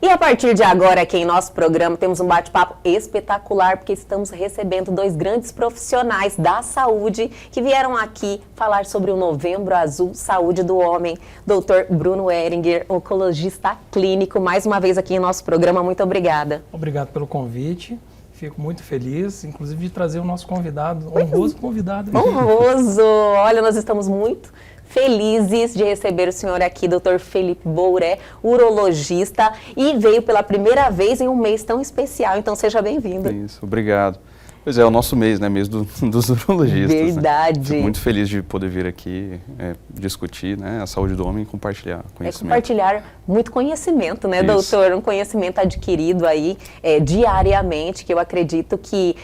E a partir de agora, aqui em nosso programa, temos um bate-papo espetacular, porque estamos recebendo dois grandes profissionais da saúde que vieram aqui falar sobre o Novembro Azul Saúde do Homem. Dr. Bruno Ehringer, oncologista clínico, mais uma vez aqui em nosso programa. Muito obrigada. Obrigado pelo convite. Fico muito feliz, inclusive, de trazer o nosso convidado, honroso convidado. Honroso! Olha, nós estamos muito felizes de receber o senhor aqui, Dr. Felipe Bouré, urologista, e veio pela primeira vez em um mês tão especial, então seja bem-vindo. Isso, obrigado. Pois é o nosso mês, né? Mês dos urologistas. Verdade. Né? Fico muito feliz de poder vir aqui discutir, né, a saúde do homem e compartilhar conhecimento. Compartilhar muito conhecimento, né, Isso. doutor? Um conhecimento adquirido aí diariamente, que eu acredito que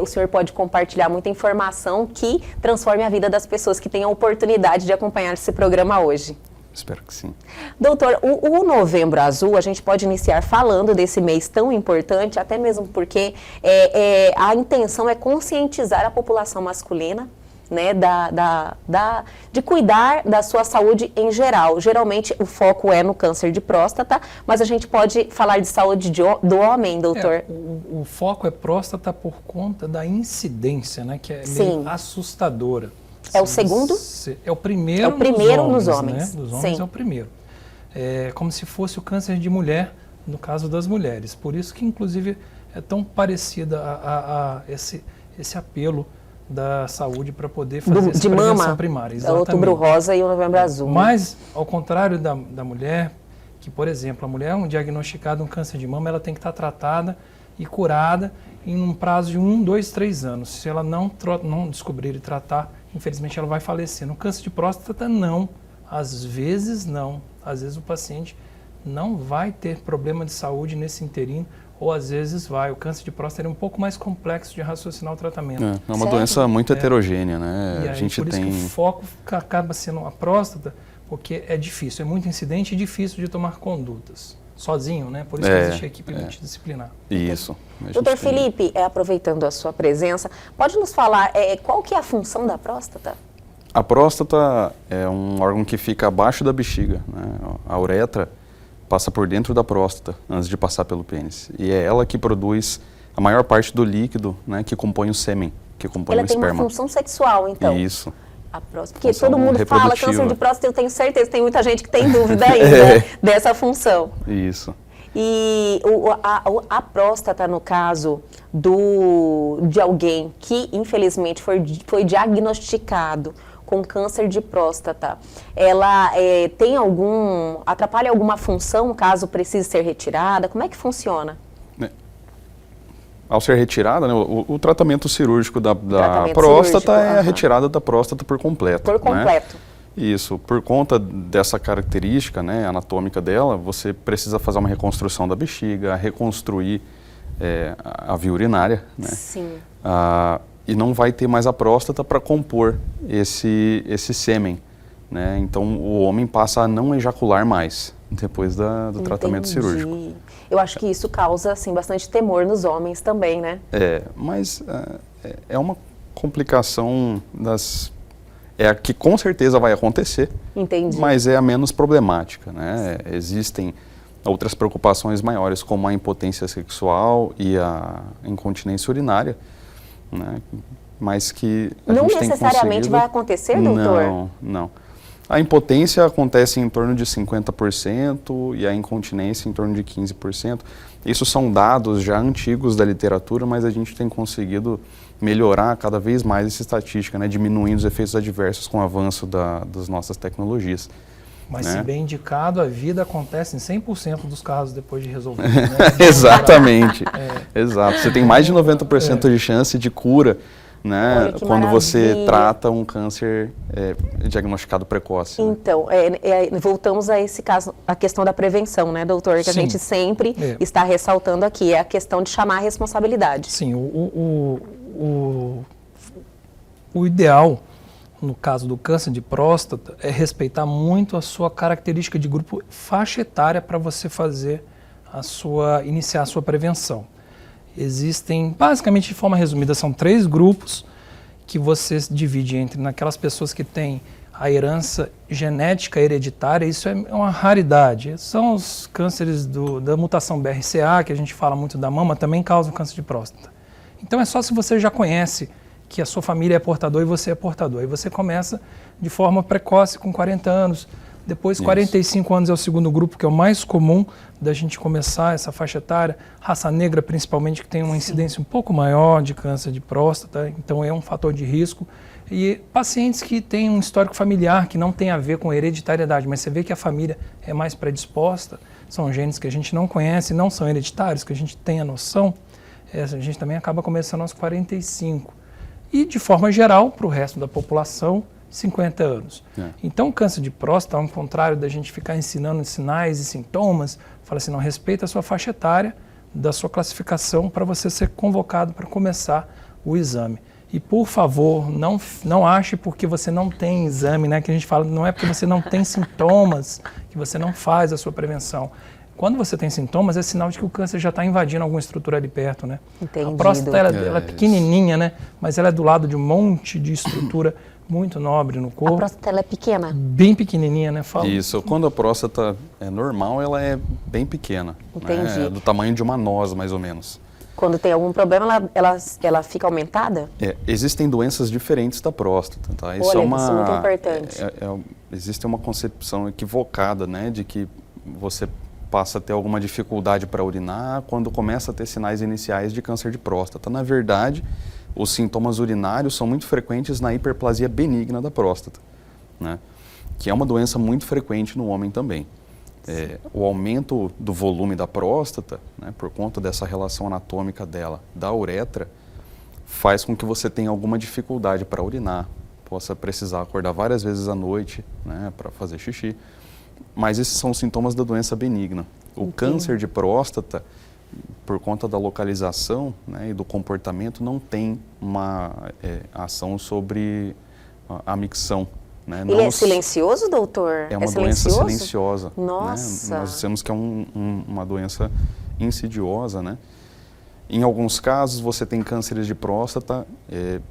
o senhor pode compartilhar muita informação que transforme a vida das pessoas que têm a oportunidade de acompanhar esse programa hoje. Espero que sim. Doutor, o Novembro Azul, a gente pode iniciar falando desse mês tão importante, até mesmo porque a intenção é conscientizar a população masculina, né, de cuidar da sua saúde em geral. Geralmente o foco é no câncer de próstata, mas a gente pode falar de saúde do homem, doutor? O foco é próstata por conta da incidência, né, que é Sim. meio assustadora. É o segundo? É o primeiro, É o primeiro nos nos homens, homens. Né? Dos homens sim. é o primeiro. É como se fosse o câncer de mulher, no caso das mulheres. Por isso que, inclusive, é tão parecida a esse apelo da saúde para poder fazer essa prevenção primária. É o Outubro Rosa e o Novembro Azul. Mas, ao contrário da mulher, que, por exemplo, a mulher diagnosticada um câncer de mama, ela tem que estar tratada e curada em um prazo de 1, 2, 3 anos. Se ela não descobrir e tratar, infelizmente ela vai falecer. No câncer de próstata, não. Às vezes, não. Às vezes o paciente não vai ter problema de saúde nesse interino, ou às vezes vai. O câncer de próstata é um pouco mais complexo de raciocinar o tratamento. É uma doença muito heterogênea, né? E aí, por isso que o foco acaba sendo a próstata, porque é difícil, é muito incidente e difícil de tomar condutas. Sozinho, né? Por isso que existe a equipe multidisciplinar. Isso. Doutor Felipe, aproveitando a sua presença, pode nos falar qual que é a função da próstata? A próstata é um órgão que fica abaixo da bexiga, né? A uretra passa por dentro da próstata antes de passar pelo pênis. E é ela que produz a maior parte do líquido, né, que compõe o sêmen, que compõe o esperma. Ela tem uma função sexual, então? Isso. A próstata, porque todo mundo fala câncer de próstata, eu tenho certeza, tem muita gente que tem dúvida ainda dessa função. Isso. E a próstata, no caso de alguém que infelizmente foi diagnosticado com câncer de próstata, ela atrapalha alguma função caso precise ser retirada? Como é que funciona? Ao ser retirada, né, o tratamento cirúrgico da próstata é a retirada da próstata por completo. Por completo. Né? Isso, por conta dessa característica, né, anatômica dela, você precisa fazer uma reconstrução da bexiga, reconstruir a via urinária, né? Sim. E não vai ter mais a próstata para compor esse sêmen, né? Então o homem passa a não ejacular mais depois do tratamento cirúrgico. Eu acho que isso causa assim, bastante temor nos homens também, né? Mas é uma complicação a que com certeza vai acontecer. Entendi. Mas é a menos problemática, né? Existem outras preocupações maiores, como a impotência sexual e a incontinência urinária, né? Mas que não necessariamente vai acontecer, doutor? Não. A impotência acontece em torno de 50% e a incontinência em torno de 15%. Isso são dados já antigos da literatura, mas a gente tem conseguido melhorar cada vez mais essa estatística, né? Diminuindo os efeitos adversos com o avanço das nossas tecnologias. Mas, né? Se bem indicado, a vida acontece em 100% dos casos depois de resolvido. Né? Exatamente. Exato. Você tem mais de 90% de chance de cura, né, quando você trata um câncer diagnosticado precoce. Então, voltamos a esse caso, a questão da prevenção, né, doutor? Que a gente sempre está ressaltando aqui, é a questão de chamar a responsabilidade. Sim, o ideal, no caso do câncer de próstata, respeitar muito a sua característica de grupo, faixa etária, para você iniciar a sua prevenção. Existem, basicamente, de forma resumida, são 3 grupos que você divide naquelas pessoas que têm a herança genética hereditária, isso é uma raridade. São os cânceres da mutação BRCA, que a gente fala muito da mama, também causam câncer de próstata. Então é só se você já conhece que a sua família é portador e você é portador. E você começa de forma precoce, com 40 anos. Depois, 45 anos é o segundo grupo, que é o mais comum da gente começar essa faixa etária. Raça negra, principalmente, que tem uma incidência um pouco maior de câncer de próstata, então é um fator de risco. E pacientes que têm um histórico familiar que não tem a ver com hereditariedade, mas você vê que a família é mais predisposta, são genes que a gente não conhece, não são hereditários, que a gente tem a noção, a gente também acaba começando aos 45. E, de forma geral, para o resto da população, 50 anos. Então, o câncer de próstata, ao contrário da gente ficar ensinando sinais e sintomas, fala assim, não, respeita a sua faixa etária, da sua classificação, para você ser convocado para começar o exame. E, por favor, não ache porque você não tem exame, né? Que a gente fala, não é porque você não tem sintomas que você não faz a sua prevenção. Quando você tem sintomas, é sinal de que o câncer já está invadindo alguma estrutura ali perto, né? Entendido. A próstata, ela é pequenininha, né? Mas ela é do lado de um monte de estrutura muito nobre no corpo. A próstata, ela é pequena? Bem pequenininha, né? Fala. Isso, quando a próstata é normal, ela é bem pequena. Entendi. Né? Do tamanho de uma noz, mais ou menos. Quando tem algum problema, ela fica aumentada? Existem doenças diferentes da próstata, tá? Isso é muito importante. Existe uma concepção equivocada, né, de que você passa a ter alguma dificuldade para urinar quando começa a ter sinais iniciais de câncer de próstata. Na verdade, os sintomas urinários são muito frequentes na hiperplasia benigna da próstata, né, que é uma doença muito frequente no homem também. O aumento do volume da próstata, né, por conta dessa relação anatômica dela, da uretra, faz com que você tenha alguma dificuldade para urinar, possa precisar acordar várias vezes à noite, né, para fazer xixi. Mas esses são os sintomas da doença benigna. O câncer de próstata, por conta da localização, né, e do comportamento, não tem uma ação sobre a micção. Né? Ele é silencioso, doutor? É uma doença silenciosa. Nossa! Né? Nós dizemos que é uma doença insidiosa, né? Em alguns casos, você tem cânceres de próstata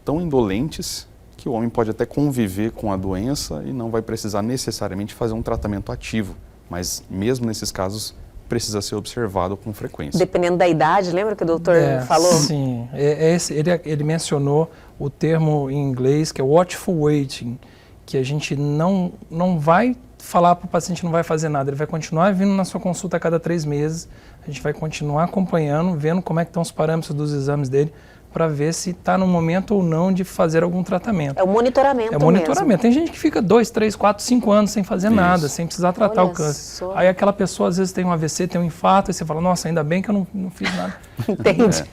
tão indolentes que o homem pode até conviver com a doença e não vai precisar necessariamente fazer um tratamento ativo. Mas mesmo nesses casos, precisa ser observado com frequência. Dependendo da idade, lembra que o doutor falou? Sim, ele mencionou o termo em inglês que é watchful waiting, que a gente não vai falar para o paciente, não vai fazer nada, ele vai continuar vindo na sua consulta a cada 3 meses, a gente vai continuar acompanhando, vendo como é que estão os parâmetros dos exames dele, para ver se está no momento ou não de fazer algum tratamento. É o monitoramento mesmo. É o monitoramento. Tem gente que fica 2, 3, 4, 5 anos sem fazer nada, sem precisar tratar o câncer. Aí aquela pessoa às vezes tem um AVC, tem um infarto, e você fala, nossa, ainda bem que eu não fiz nada. Entendi.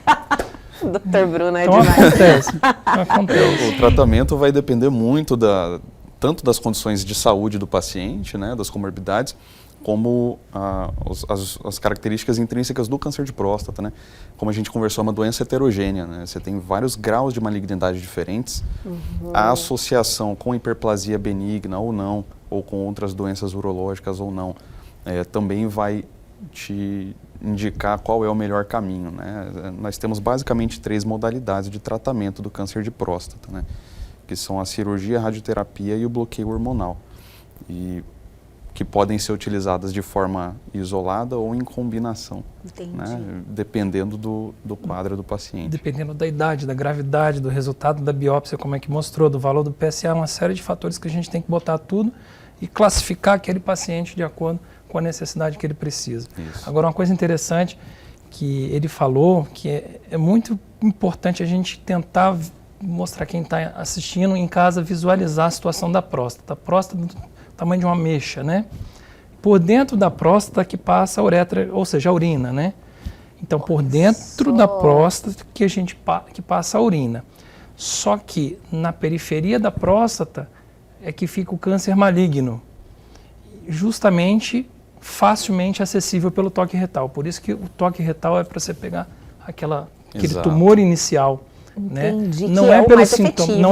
Doutor Bruno, então, demais. Acontece. O tratamento vai depender muito tanto das condições de saúde do paciente, né, das comorbidades, como as características intrínsecas do câncer de próstata, né? Como a gente conversou, é uma doença heterogênea, né? Você tem vários graus de malignidade diferentes. A associação com hiperplasia benigna ou não, ou com outras doenças urológicas ou não, também vai te indicar qual é o melhor caminho, né? Nós temos basicamente 3 modalidades de tratamento do câncer de próstata, né? Que são a cirurgia, a radioterapia e o bloqueio hormonal. E que podem ser utilizadas de forma isolada ou em combinação, né? Dependendo do quadro do paciente. Dependendo da idade, da gravidade, do resultado da biópsia, como é que mostrou, do valor do PSA, uma série de fatores que a gente tem que botar tudo e classificar aquele paciente de acordo com a necessidade que ele precisa. Isso. Agora, uma coisa interessante que ele falou, que é muito importante a gente tentar mostrar quem está assistindo em casa, visualizar a situação da próstata. A próstata tamanho de uma mecha, né? Por dentro da próstata que passa a uretra, ou seja, a urina, né? Então, por dentro da próstata que passa a urina. Só que na periferia da próstata é que fica o câncer maligno, justamente facilmente acessível pelo toque retal. Por isso que o toque retal é para você pegar aquele tumor inicial, né? Não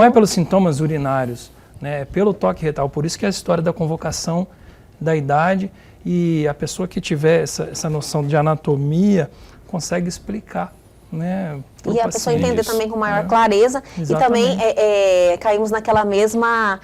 é pelos sintomas urinários, né, pelo toque retal. Por isso que a história da convocação da idade, e a pessoa que tiver essa noção de anatomia consegue explicar né, E a pessoa entender Isso. também com maior clareza. Exatamente. E também caímos naquela mesma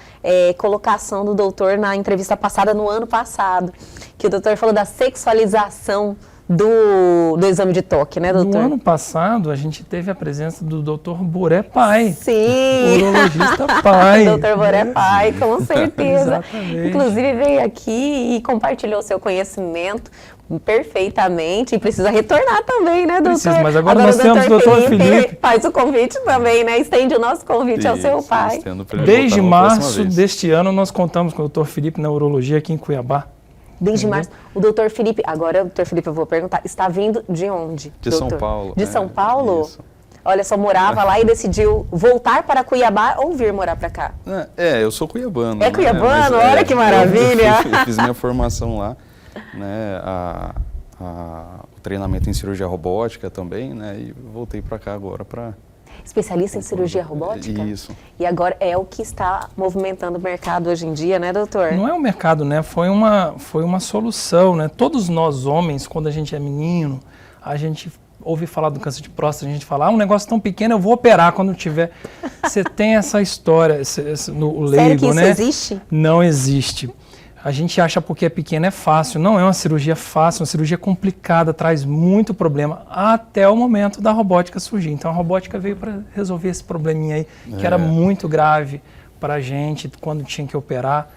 colocação do doutor na entrevista passada, no ano passado, que o doutor falou da sexualização do exame de toque, né, doutor? No ano passado, a gente teve a presença do Dr. Boré Pai. Sim! Urologista pai. Doutor Boré Pai, com certeza. Exatamente. Inclusive veio aqui e compartilhou seu conhecimento perfeitamente e precisa retornar também, né, doutor? Precisa, mas agora nós o temos o doutor Felipe. Faz o convite também, né? Estende o nosso convite ao seu Isso, pai. estendo pra ele Desde voltar numa próxima março vez. deste ano, nós contamos com o Dr. Felipe na urologia aqui em Cuiabá. Desde março. O doutor Felipe, agora, doutor Felipe, eu vou perguntar, está vindo de onde? De São doutor? Paulo. De São Paulo? Isso. Olha, só morava lá e decidiu voltar para Cuiabá ou vir morar para cá? Eu sou cuiabano. É cuiabano? Mas, Olha que maravilha! Eu fiz minha formação lá, né? O treinamento em cirurgia robótica também, né? E voltei para cá agora para... Especialista em cirurgia robótica? Isso. E agora é o que está movimentando o mercado hoje em dia, né, doutor? Não é o mercado, né? Foi uma solução, né? Todos nós homens, quando a gente é menino, a gente ouve falar do câncer de próstata, a gente fala, um negócio tão pequeno, eu vou operar quando tiver. Você tem essa história, no leigo, Sério que isso né? existe? Não existe. A gente acha porque é pequeno é fácil. Não é uma cirurgia fácil, é uma cirurgia complicada, traz muito problema até o momento da robótica surgir. Então a robótica veio para resolver esse probleminha aí, que era muito grave para a gente quando tinha que operar.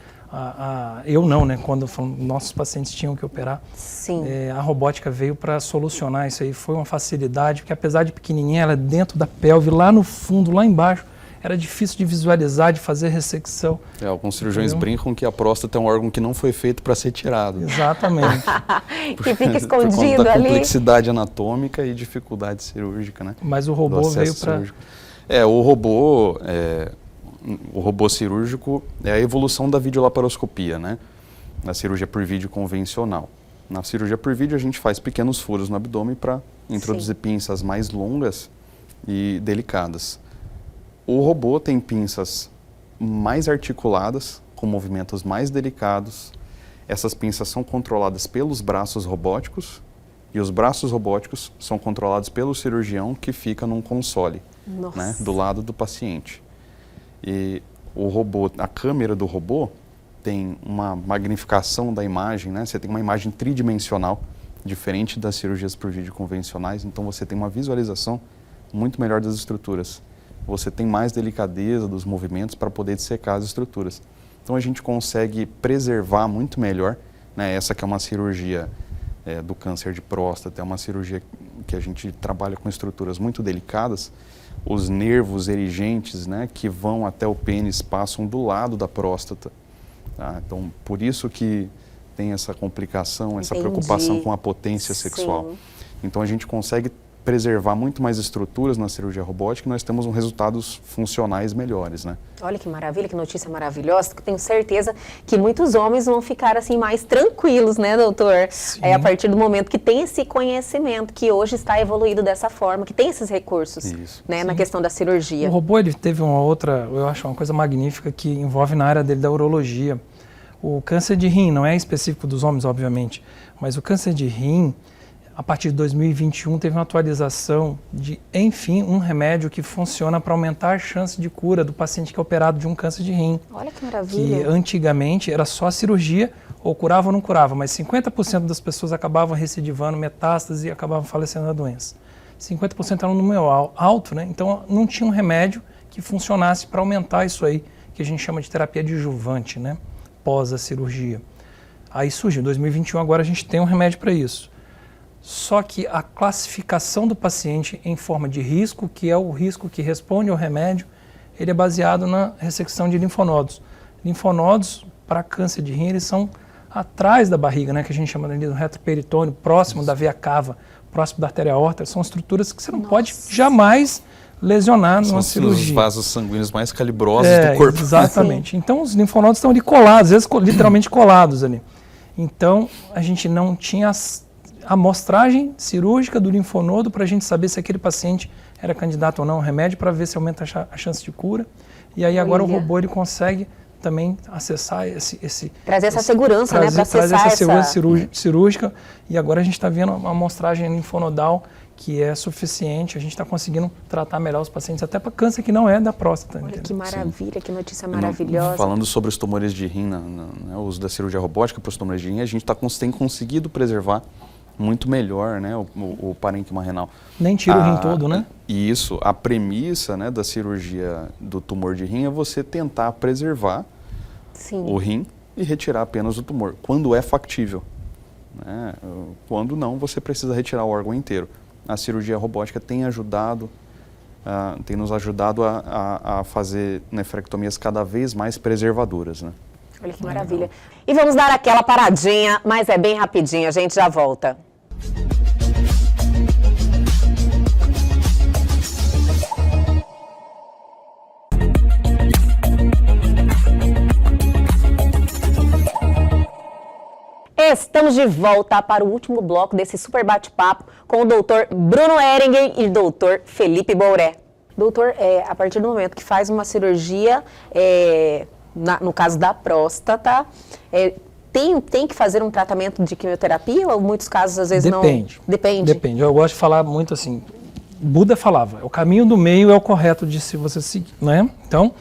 Eu não, né? Quando nossos pacientes tinham que operar. Sim. A robótica veio para solucionar isso aí. Foi uma facilidade, porque apesar de pequenininha, ela é dentro da pelve, lá no fundo, lá embaixo. Era difícil de visualizar, de fazer ressecção. Alguns cirurgiões brincam que a próstata é um órgão que não foi feito para ser tirado. Exatamente. Que fica Por escondido conta da ali. complexidade anatômica e dificuldade cirúrgica, né? Mas o robô veio para... O robô cirúrgico é a evolução da videolaparoscopia, né? Na cirurgia por vídeo convencional. Na cirurgia por vídeo, a gente faz pequenos furos no abdômen para introduzir pinças mais longas e delicadas. O robô tem pinças mais articuladas, com movimentos mais delicados. Essas pinças são controladas pelos braços robóticos e os braços robóticos são controlados pelo cirurgião que fica num console, né, do lado do paciente. E o robô, a câmera do robô tem uma magnificação da imagem, né? Você tem uma imagem tridimensional, diferente das cirurgias por vídeo convencionais, então você tem uma visualização muito melhor das estruturas. Você tem mais delicadeza dos movimentos para poder dissecar as estruturas. Então a gente consegue preservar muito melhor, né? Essa que é uma cirurgia do câncer de próstata, é uma cirurgia que a gente trabalha com estruturas muito delicadas. Os nervos erigentes, né, que vão até o pênis passam do lado da próstata. Tá? Então, por isso que tem essa complicação, essa preocupação com a potência sexual. Então, a gente consegue preservar muito mais estruturas na cirurgia robótica e nós temos resultados funcionais melhores, né? Olha que maravilha, que notícia maravilhosa. Tenho certeza que muitos homens vão ficar assim mais tranquilos, né, doutor? A partir do momento que tem esse conhecimento, que hoje está evoluído dessa forma, que tem esses recursos, né, na questão da cirurgia. O robô, ele teve uma outra, eu acho uma coisa magnífica que envolve na área dele da urologia. O câncer de rim, não é específico dos homens, obviamente, mas o câncer de rim, a partir de 2021, teve uma atualização de, enfim, um remédio que funciona para aumentar a chance de cura do paciente que é operado de um câncer de rim. Olha que maravilha. Que antigamente era só cirurgia, ou curava ou não curava, mas 50% das pessoas acabavam recidivando metástase e acabavam falecendo da doença. 50% era um número alto, né? Então não tinha um remédio que funcionasse para aumentar isso aí, que a gente chama de terapia adjuvante, né? Pós a cirurgia. Aí surgiu, em 2021 agora a gente tem um remédio para isso. Só que a classificação do paciente em forma de risco, que é o risco que responde ao remédio, ele é baseado na ressecção de linfonodos. Linfonodos, para câncer de rim, eles são atrás da barriga, né, que a gente chama ali do retroperitônio, próximo da veia cava, próximo da artéria aorta. São estruturas que você não pode jamais lesionar numa cirurgia. São os vasos sanguíneos mais calibrosos do corpo. Exatamente. Então, os linfonodos estão ali colados, às vezes literalmente colados ali. Então, a gente não tinha a amostragem cirúrgica do linfonodo para a gente saber se aquele paciente era candidato ou não ao remédio, para ver se aumenta a chance de cura. E aí agora o robô ele consegue também acessar esse trazer essa segurança, né, para acessar trazer essa segurança cirúrgica. E agora a gente está vendo uma amostragem linfonodal que é suficiente, a gente está conseguindo tratar melhor os pacientes, até para câncer que não é da próstata. Olha entendeu? que maravilha, sim. Que notícia Não, maravilhosa. falando sobre os tumores de rim, né, o uso da cirurgia robótica para os tumores de rim, a gente tem conseguido preservar muito melhor, né, o parênquima renal. Nem tira o rim todo, né? E isso, a premissa, né, da cirurgia do tumor de rim é você tentar preservar, sim, o rim e retirar apenas o tumor, quando é factível. Né? Quando não, você precisa retirar o órgão inteiro. A cirurgia robótica tem nos ajudado a fazer nefrectomias cada vez mais preservadoras, né? Olha que maravilha. E vamos dar aquela paradinha, mas é bem rapidinho, a gente já volta. Estamos de volta para o último bloco desse super bate-papo com o doutor Bruno Ehringen e o doutor Felipe Bouré. Doutor, a partir do momento que faz uma cirurgia, no caso da próstata, tem que fazer um tratamento de quimioterapia ou em muitos casos às vezes não? Depende. Eu gosto de falar muito assim, Buda falava, o caminho do meio é o correto de se você seguir, né? Então,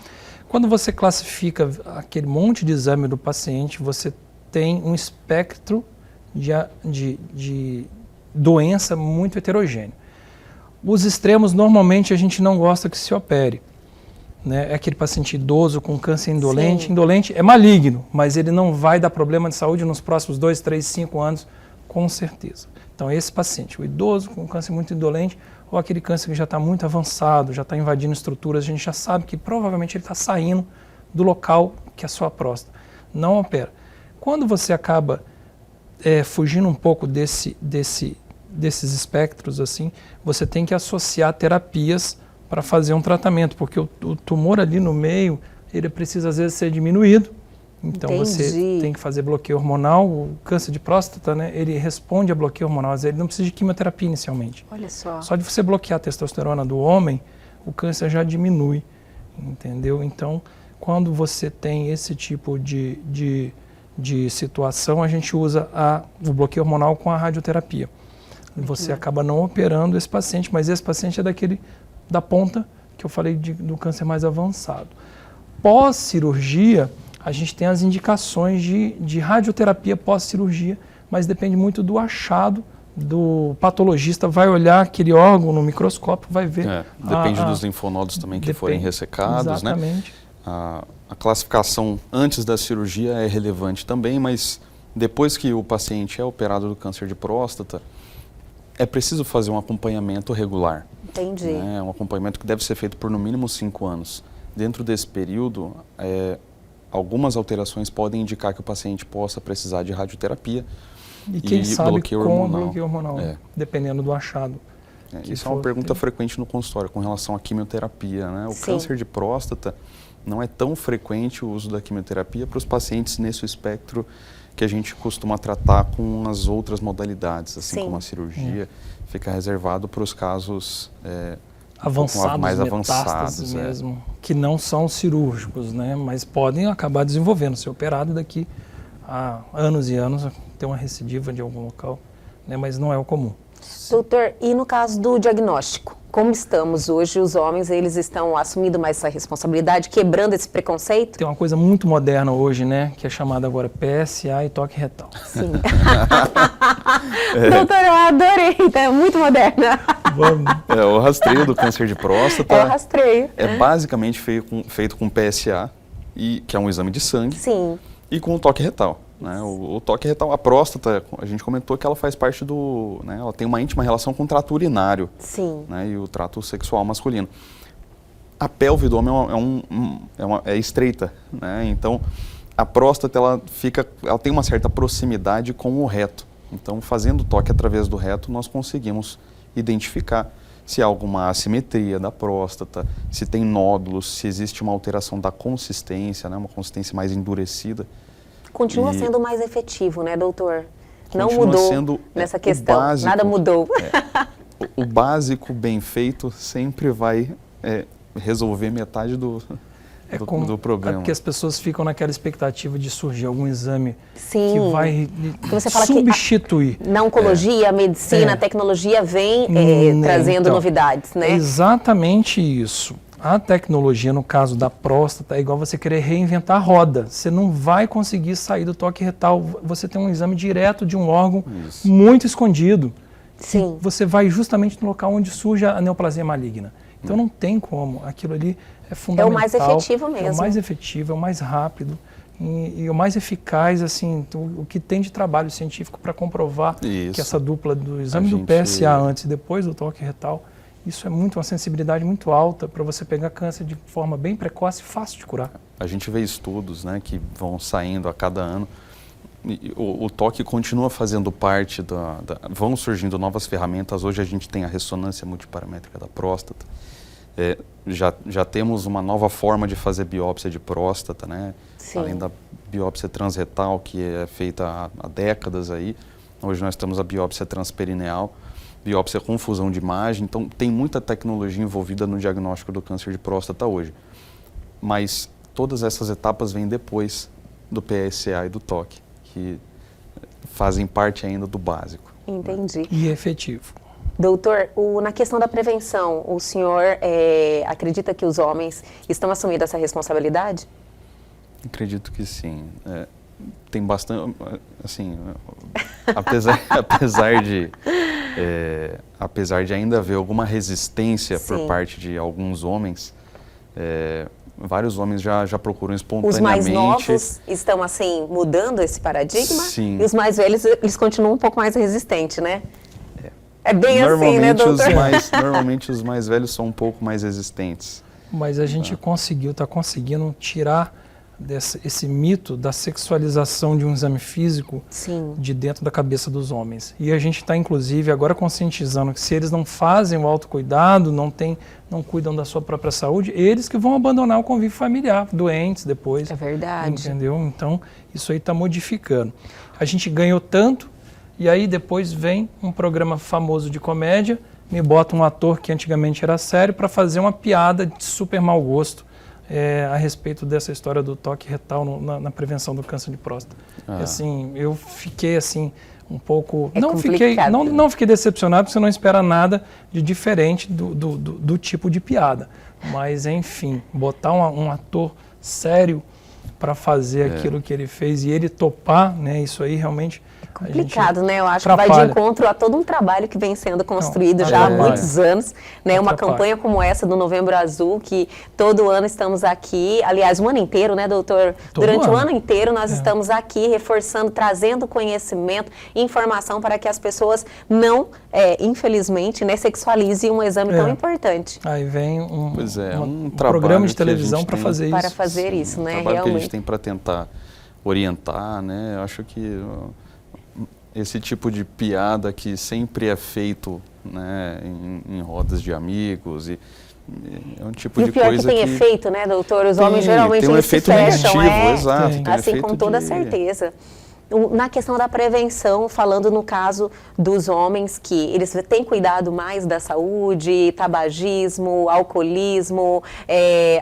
quando você classifica aquele monte de exame do paciente, você tem um espectro de doença muito heterogêneo. Os extremos, normalmente, a gente não gosta que se opere. Né? É aquele paciente idoso com câncer indolente. Sim. Indolente é maligno, mas ele não vai dar problema de saúde nos próximos 2, 3, 5 anos, com certeza. Então, esse paciente, o idoso com câncer muito indolente, ou aquele câncer que já está muito avançado, já está invadindo estruturas, a gente já sabe que provavelmente ele está saindo do local que é a sua próstata. Não opera. Quando você acaba fugindo um pouco desses espectros, assim, você tem que associar terapias para fazer um tratamento, porque o tumor ali no meio, ele precisa às vezes ser diminuído. Então você tem que fazer bloqueio hormonal. O câncer de próstata, né, ele responde a bloqueio hormonal, às vezes ele não precisa de quimioterapia inicialmente. Olha só. Só de você bloquear a testosterona do homem, o câncer já diminui, entendeu? Então, quando você tem esse tipo de situação, a gente usa o bloqueio hormonal com a radioterapia. Você acaba não operando esse paciente, mas esse paciente é da ponta que eu falei do câncer mais avançado. Pós-cirurgia, a gente tem as indicações de radioterapia pós-cirurgia, mas depende muito do achado do patologista. Vai olhar aquele órgão no microscópio, vai ver. Depende dos linfonodos também que forem ressecados, exatamente, né? A classificação antes da cirurgia é relevante também, mas depois que o paciente é operado do câncer de próstata, é preciso fazer um acompanhamento regular. Entendi. Né? Um acompanhamento que deve ser feito por no mínimo 5 anos. Dentro desse período, algumas alterações podem indicar que o paciente possa precisar de radioterapia e quem sabe bloqueio com hormonal. Bloqueio hormonal, dependendo do achado. Isso é uma pergunta frequente no consultório com relação à quimioterapia. Né? O câncer de próstata não é tão frequente o uso da quimioterapia para os pacientes nesse espectro que a gente costuma tratar com as outras modalidades, assim como a cirurgia, fica reservado para os casos mais avançados mesmo, que não são cirúrgicos, né? Mas podem acabar desenvolvendo, ser operado daqui a anos e anos, ter uma recidiva de algum local, né? Mas não é o comum. Doutor, e no caso do diagnóstico? Como estamos hoje? Os homens, eles estão assumindo mais essa responsabilidade, quebrando esse preconceito? Tem uma coisa muito moderna hoje, né? Que é chamada agora PSA e toque retal. Sim. Doutor, eu adorei, tá? É muito moderna. O rastreio do câncer de próstata o rastreio. É basicamente feito com PSA, que é um exame de sangue, e com o toque retal. Né? O toque retal, a próstata, a gente comentou que ela faz parte né, ela tem uma íntima relação com o trato urinário, né, e o trato sexual masculino. A pelve do homem é estreita, né? Então a próstata ela tem uma certa proximidade com o reto. Então, fazendo o toque através do reto, nós conseguimos identificar se há alguma assimetria da próstata, se tem nódulos, se existe uma alteração da consistência, né, uma consistência mais endurecida. Continua sendo mais efetivo, né, doutor? Não mudou nessa questão, básico, nada mudou. O básico bem feito sempre vai resolver metade do problema. É porque as pessoas ficam naquela expectativa de surgir algum exame Sim. que vai Você fala substituir. que na oncologia, a medicina, a tecnologia vem trazendo Então, novidades, né? É exatamente isso. A tecnologia, no caso da próstata, é igual você querer reinventar a roda. Você não vai conseguir sair do toque retal. Você tem um exame direto de um órgão muito escondido. Sim. Você vai justamente no local onde surge a neoplasia maligna. Então não tem como. Aquilo ali é fundamental. É o mais efetivo mesmo. É o mais efetivo, é o mais rápido e o mais eficaz, assim, o que tem de trabalho científico para comprovar que essa dupla do exame do PSA antes e depois do toque retal, isso é uma sensibilidade muito alta para você pegar câncer de forma bem precoce e fácil de curar. A gente vê estudos, né, que vão saindo a cada ano. O toque continua fazendo parte vão surgindo novas ferramentas. Hoje a gente tem a ressonância multiparamétrica da próstata. Já temos uma nova forma de fazer biópsia de próstata, né? Além da biópsia transretal, que é feita há décadas aí. Hoje nós temos a biópsia transperineal, biópsia com fusão de imagem. Então tem muita tecnologia envolvida no diagnóstico do câncer de próstata hoje. Mas todas essas etapas vêm depois do PSA e do toque, que fazem parte ainda do básico. Entendi. E é efetivo. Doutor, na questão da prevenção, o senhor acredita que os homens estão assumindo essa responsabilidade? Acredito que sim. Tem bastante, assim, apesar de ainda haver alguma resistência por parte de alguns homens, vários homens já procuram espontaneamente. Os mais novos estão, assim, mudando esse paradigma? Sim. E os mais velhos, eles continuam um pouco mais resistentes, né? É bem assim, né, doutor? Normalmente os mais velhos são um pouco mais resistentes. Mas a gente está conseguindo tirar esse mito da sexualização de um exame físico de dentro da cabeça dos homens. E a gente está, inclusive, agora conscientizando que se eles não fazem o autocuidado, não cuidam da sua própria saúde, eles que vão abandonar o convívio familiar, doentes depois. É verdade. Entendeu? Então, isso aí está modificando. A gente ganhou tanto, e aí depois vem um programa famoso de comédia, me bota um ator que antigamente era sério para fazer uma piada de super mau gosto a respeito dessa história do toque retal na prevenção do câncer de próstata. Assim, eu fiquei assim um pouco... Não fiquei decepcionado, porque você não espera nada de diferente do tipo de piada. Mas, enfim, botar um ator sério para fazer aquilo que ele fez e ele topar, né, isso aí realmente... Complicado, né? Eu acho que vai de encontro a todo um trabalho que vem sendo construído já há muitos anos, né? Uma campanha como essa do Novembro Azul, que todo ano estamos aqui, aliás, o ano inteiro, né, doutor? Durante o ano inteiro nós estamos aqui reforçando, trazendo conhecimento, informação para que as pessoas não, infelizmente, né, sexualizem um exame tão importante. Aí vem um programa de televisão para fazer isso. Para fazer isso, né? Um trabalho que a gente tem para tentar orientar, né? Eu acho que esse tipo de piada que sempre é feito, né, em rodas de amigos, e é um tipo de coisa que... E o pior que tem efeito, né, doutor? Os homens geralmente tem um efeito negativo, exato. Assim, com toda certeza. Na questão da prevenção, falando no caso dos homens que eles têm cuidado mais da saúde, tabagismo, alcoolismo,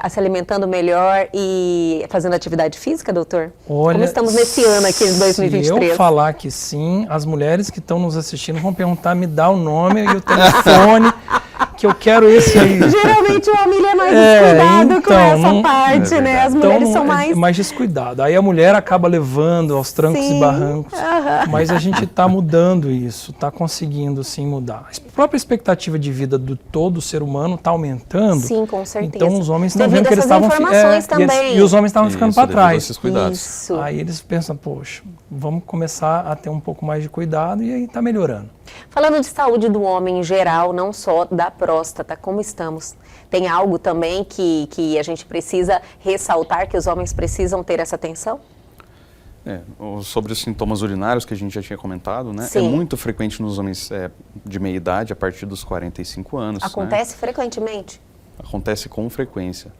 se alimentando melhor e fazendo atividade física, doutor? Olha, como estamos nesse ano aqui de 2023? Se eu falar que sim, as mulheres que estão nos assistindo vão perguntar, me dá o nome e o telefone, que eu quero esse aí. Geralmente o homem é mais descuidado com essa parte, né? As mulheres são mais descuidado. Aí a mulher acaba levando aos trancos e barrancos. Mas a gente está mudando isso, está conseguindo sim mudar. A própria expectativa de vida do todo ser humano está aumentando. Sim, com certeza. Então os homens estão vendo que eles estavam... E os homens estavam ficando para trás. Isso. Aí eles pensam, poxa, vamos começar a ter um pouco mais de cuidado e aí está melhorando. Falando de saúde do homem em geral, não só da próstata, como estamos? Tem algo também que a gente precisa ressaltar, que os homens precisam ter essa atenção? Sobre os sintomas urinários que a gente já tinha comentado, né? Sim. É muito frequente nos homens de meia idade, a partir dos 45 anos. Acontece frequentemente? Acontece com frequência.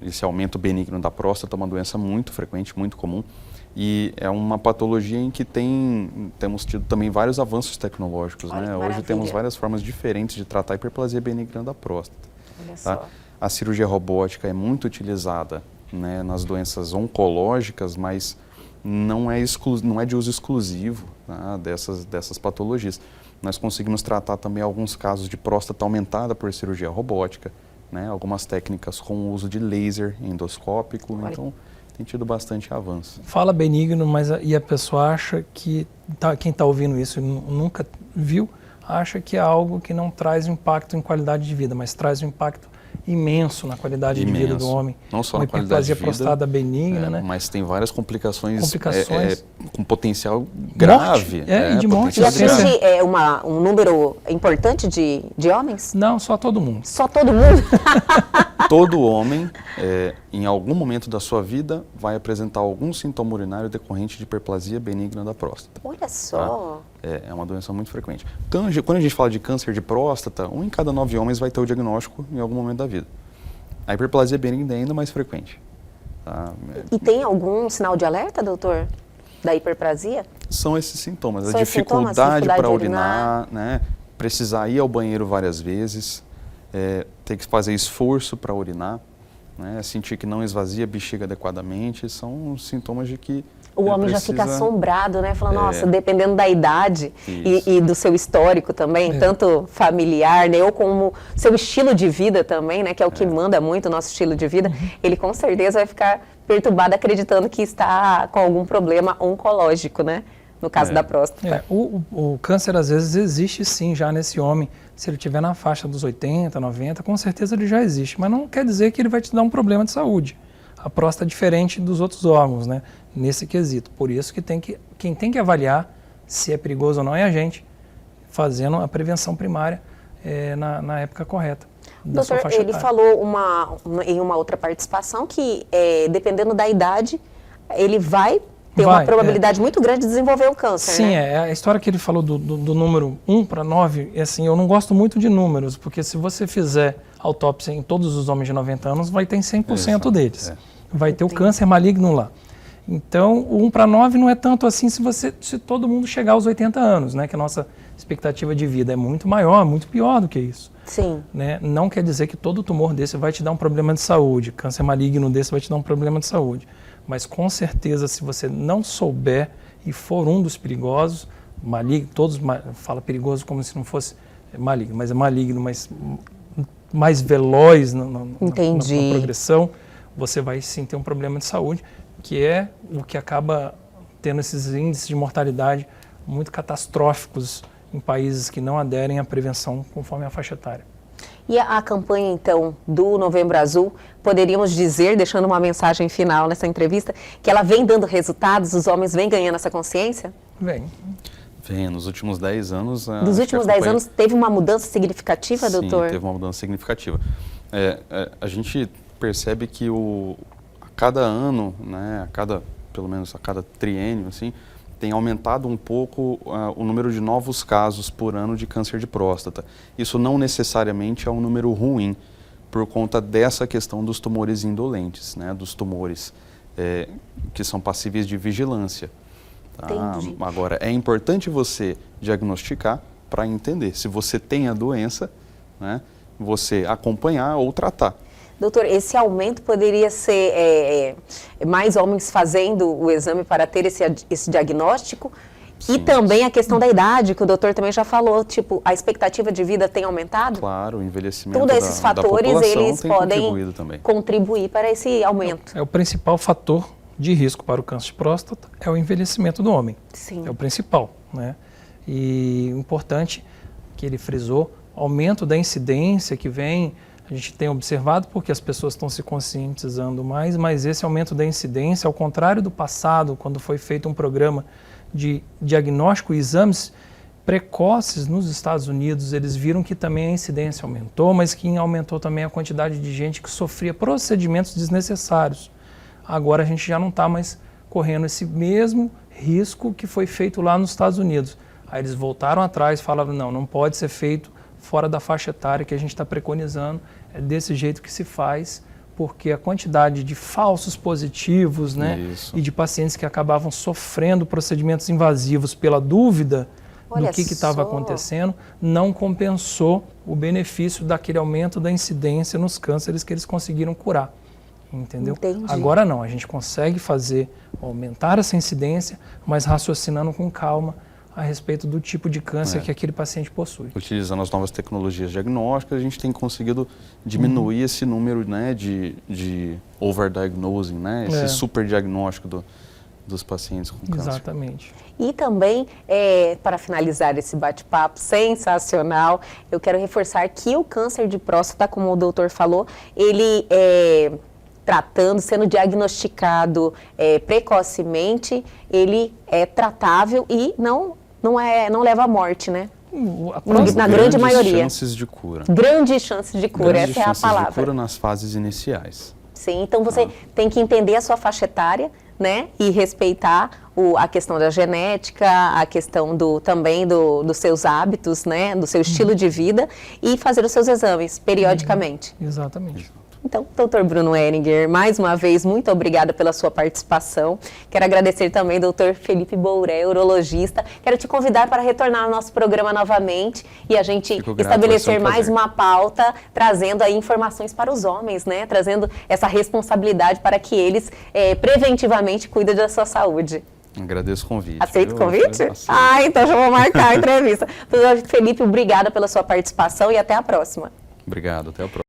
Esse aumento benigno da próstata é uma doença muito frequente, muito comum. E é uma patologia em que temos tido também vários avanços tecnológicos, né? Hoje temos várias formas diferentes de tratar a hiperplasia benigna da próstata. Olha só. a cirurgia robótica é muito utilizada, né, nas doenças oncológicas, mas não é de uso exclusivo, tá, dessas patologias. Nós conseguimos tratar também alguns casos de próstata aumentada por cirurgia robótica, né, algumas técnicas com o uso de laser endoscópico, então tem tido bastante avanço. Fala benigno, mas e a pessoa acha que, quem está ouvindo isso e nunca viu, acha que é algo que não traz impacto em qualidade de vida, mas traz um impacto imenso na qualidade de vida do homem. Não só na qualidade de vida, prostada benigna, né? Mas tem várias complicações. Com potencial grave. Morte, e de morte. E atinge um número importante de homens? Não, só todo mundo. Só todo mundo? Todo homem, em algum momento da sua vida, vai apresentar algum sintoma urinário decorrente de hiperplasia benigna da próstata. Olha só. Tá? É uma doença muito frequente. Quando a gente fala de câncer de próstata, 1 em cada 9 homens vai ter o diagnóstico em algum momento da vida. A hiperplasia benigna é ainda mais frequente. Tá? E tem algum sinal de alerta, doutor, da hiperplasia? São esses sintomas. São A dificuldade para urinar, urinar, né? Precisar ir ao banheiro várias vezes, ter que fazer esforço para urinar, né? Sentir que não esvazia a bexiga adequadamente, são sintomas de que o homem já fica assombrado, né? Falando, nossa, dependendo da idade e do seu histórico também, tanto familiar, né? Ou como seu estilo de vida também, né? Que é o que manda muito o nosso estilo de vida. Ele com certeza vai ficar perturbado acreditando que está com algum problema oncológico, né? No caso da próstata. O câncer, às vezes, existe sim já nesse homem. Se ele estiver na faixa dos 80, 90, com certeza ele já existe. Mas não quer dizer que ele vai te dar um problema de saúde. A próstata é diferente dos outros órgãos, né? Nesse quesito. Por isso que quem tem que avaliar se é perigoso ou não é a gente, fazendo a prevenção primária na época correta. Doutor, ele falou em uma outra participação que, dependendo da idade, ele vai ter uma probabilidade muito grande de desenvolver o câncer, Sim, né? A história que ele falou do número 1 para 9, assim, eu não gosto muito de números, porque se você fizer autópsia em todos os homens de 90 anos, vai ter 100% deles. Vai ter o câncer maligno lá. Então, o 1 para 9 não é tanto assim se todo mundo chegar aos 80 anos, né? Que a nossa expectativa de vida é muito maior, muito pior do que isso. Sim. Né? Não quer dizer que todo tumor desse vai te dar um problema de saúde, câncer maligno desse vai te dar um problema de saúde. Mas com certeza, se você não souber e for um dos perigosos, maligno, todos falam perigoso como se não fosse maligno, mas é maligno, mas mais veloz na progressão, você vai sim ter um problema de saúde, que é o que acaba tendo esses índices de mortalidade muito catastróficos em países que não aderem à prevenção conforme a faixa etária. E a campanha, então, do Novembro Azul, poderíamos dizer, deixando uma mensagem final nessa entrevista, que ela vem dando resultados, os homens vêm ganhando essa consciência? Vem, nos últimos 10 anos... Nos últimos 10 anos teve uma mudança significativa, doutor? Sim, teve uma mudança significativa. A gente percebe que a cada ano, né, pelo menos a cada triênio, assim, tem aumentado um pouco o número de novos casos por ano de câncer de próstata. Isso não necessariamente é um número ruim, por conta dessa questão dos tumores indolentes, né, dos tumores que são passíveis de vigilância. Tá? Agora, é importante você diagnosticar para entender se você tem a doença, né, você acompanhar ou tratar. Doutor, esse aumento poderia ser mais homens fazendo o exame para ter esse diagnóstico? Sim. E também a questão da idade, que o doutor também já falou, tipo, a expectativa de vida tem aumentado? Claro, o envelhecimento Todos esses fatores, eles podem contribuir para esse aumento. O principal fator de risco para o câncer de próstata é o envelhecimento do homem. Sim. É o principal, né? E o importante que ele frisou, aumento da incidência que vem, a gente tem observado porque as pessoas estão se conscientizando mais, mas esse aumento da incidência, ao contrário do passado, quando foi feito um programa de diagnóstico e exames precoces nos Estados Unidos, eles viram que também a incidência aumentou, mas que aumentou também a quantidade de gente que sofria procedimentos desnecessários. Agora a gente já não está mais correndo esse mesmo risco que foi feito lá nos Estados Unidos. Aí eles voltaram atrás e falaram, não pode ser feito fora da faixa etária que a gente está preconizando, é desse jeito que se faz, porque a quantidade de falsos positivos, né, e de pacientes que acabavam sofrendo procedimentos invasivos pela dúvida, Olha do que estava só. acontecendo, não compensou o benefício daquele aumento da incidência nos cânceres que eles conseguiram curar. Entendeu? Entendi. Agora não, a gente consegue aumentar essa incidência, mas raciocinando com calma a respeito do tipo de câncer que aquele paciente possui. Utilizando as novas tecnologias diagnósticas, a gente tem conseguido diminuir esse número, né, de overdiagnosing, né, esse superdiagnóstico dos pacientes com câncer. Exatamente. E também, para finalizar esse bate-papo sensacional, eu quero reforçar que o câncer de próstata, como o doutor falou, ele sendo diagnosticado precocemente, ele é tratável e não leva à morte, né? Na grande maioria. Grandes chances de cura. Grandes chances de cura, Grandes essa é a chances palavra. de cura nas fases iniciais. Sim, então você tem que entender a sua faixa etária, né? E respeitar a questão da genética, a questão também dos seus hábitos, né? Do seu estilo de vida e fazer os seus exames periodicamente. Exatamente. Então, doutor Bruno Ehringer, mais uma vez, muito obrigada pela sua participação. Quero agradecer também ao doutor Felipe Bouré, urologista. Quero te convidar para retornar ao nosso programa novamente e a gente estabelecer mais uma pauta, trazendo aí informações para os homens, né? Trazendo essa responsabilidade para que eles preventivamente cuidem da sua saúde. Agradeço o convite. Aceita o convite? Aceito. Então já vou marcar a entrevista. Doutor Felipe, obrigada pela sua participação e até a próxima. Obrigado, até a próxima.